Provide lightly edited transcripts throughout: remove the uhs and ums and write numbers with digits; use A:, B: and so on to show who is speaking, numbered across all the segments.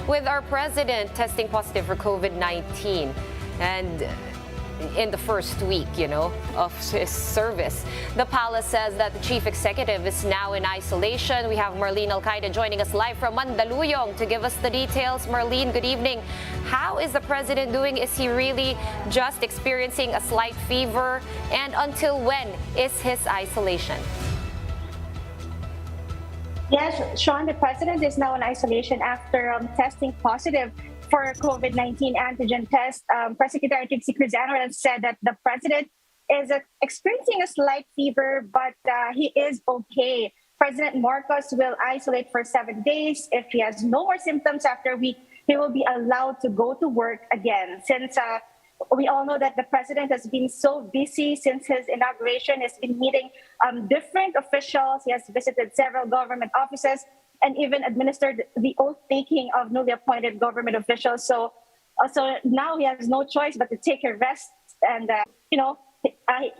A: with our president testing positive for COVID-19. And in the first week, of his service. The palace says that the chief executive is now in isolation. We have Marlene Alcaide joining us live from Mandaluyong to give us the details. Marlene, good evening. How is the president doing? Is he really just experiencing a slight fever? And until when is his isolation?
B: Yes, Sean, the president is now in isolation after testing positive for COVID-19 antigen test. Press Secretary Trixie Cruzano said that the president is experiencing a slight fever, but he is okay. President Marcos will isolate for 7 days. If he has no more symptoms after a week, he will be allowed to go to work again. Since we all know that the president has been so busy since his inauguration, he's been meeting different officials. He has visited several government offices and even administered the oath-taking of newly appointed government officials. So now he has no choice but to take a rest, and he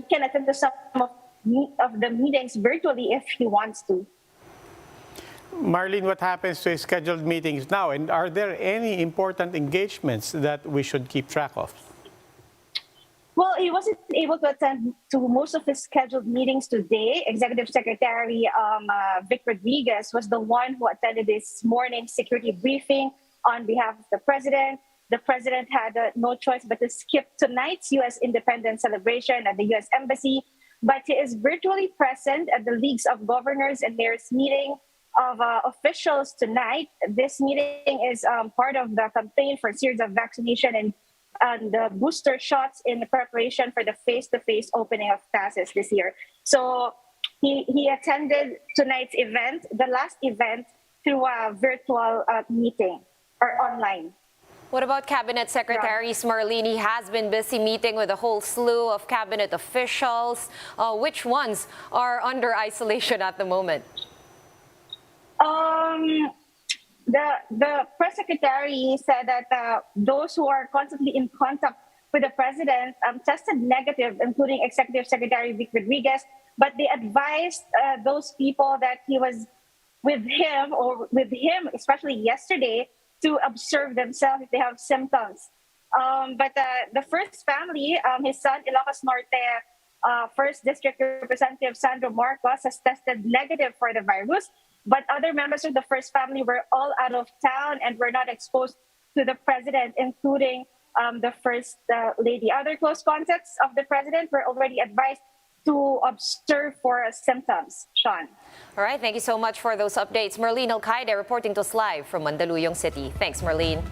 B: can attend to some of the meetings virtually if he wants to.
C: Marlene, what happens to his scheduled meetings now, and are there any important engagements that we should keep track of?
B: Well, he wasn't able to attend to most of his scheduled meetings today. Executive Secretary Vic Rodriguez was the one who attended this morning's security briefing on behalf of the president. The president had no choice but to skip tonight's U.S. Independence celebration at the U.S. Embassy, but he is virtually present at the Leagues of Governors and Mayors meeting of officials tonight. This meeting is part of the campaign for a series of vaccination and the booster shots in preparation for the face-to-face opening of classes this year. So he attended tonight's event, the last event, through a virtual meeting or online.
A: What about cabinet secretaries, Marlene? He has been busy meeting with a whole slew of cabinet officials. Which ones are under isolation at the moment?
B: The press secretary said that those who are constantly in contact with the president tested negative, including Executive Secretary Vic Rodriguez, but they advised those people that he was with him, especially yesterday, to observe themselves if they have symptoms. But the first family, his son, Ilocos Norte, 1st District Representative Sandro Marcos, has tested negative for the virus. But other members of the first family were all out of town and were not exposed to the president, including the first lady. Other close contacts of the president were already advised to observe for symptoms. Sean.
A: All right, thank you so much for those updates. Marlene Alcaide reporting to us live from Mandaluyong City. Thanks, Marlene.